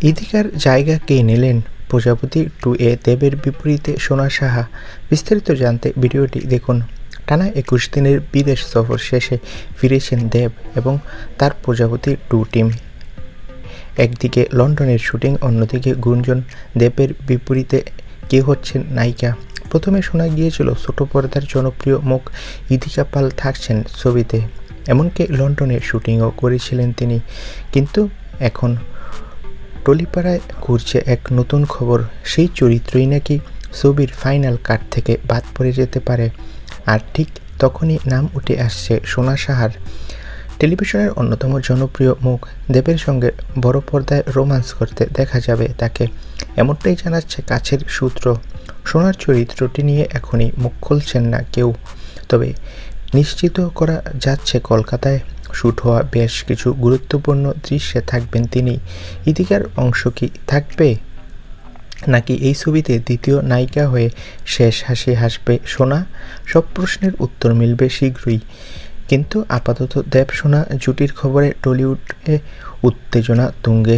ইদিকার জায়গা কে নিলেন? প্রজাপতি 2 এ দেবের বিপরীতে সোনা সাহা। বিস্তারিত জানতে ভিডিওটি দেখুন। টানা 21 দিনের বিদেশ সফর শেষে ফিরেছেন দেব এবং তার প্রজাপতি 2 টিম। একদিকে লন্ডনের শুটিং, অন্যদিকে গুঞ্জন দেবের বিপরীতে কে হচ্ছেন নায়িকা। প্রথমে শোনা গিয়েছিল ছোট পর্দার জনপ্রিয় মুখ ইদিকা পাল থাকছেন ছবিতে, এমনকি লন্ডনে শুটিংও করেছিলেন তিনি। কিন্তু এখন টলিপাড়ায় ঘুরছে এক নতুন খবর, সেই চরিত্রই নাকি ছবির ফাইনাল কাট থেকে বাদ পড়ে যেতে পারে। আর ঠিক তখনই নাম উঠে আসছে সোনা সাহার। টেলিভিশনের অন্যতম জনপ্রিয় মুখ দেবের সঙ্গে বড় পর্দায় রোমান্স করতে দেখা যাবে তাকে, এমনটাই জানাচ্ছে কাছের সূত্র। সোনার চরিত্রটি নিয়ে এখনই মুখ খুলছেন না কেউ, তবে নিশ্চিত করা যাচ্ছে কলকাতায় শ্যুট হওয়া বেশ কিছু গুরুত্বপূর্ণ দৃশ্যে থাকবেন তিনি। ইদিকার অংশ কি থাকবে, নাকি এই ছবিতে দ্বিতীয় নায়িকা হয়ে শেষ হাসি হাসবে সোনা? সব প্রশ্নের উত্তর মিলবে শীঘ্রই। কিন্তু আপাতত দেব সোনা জুটির খবরে টলিউডে উত্তেজনা তুঙ্গে।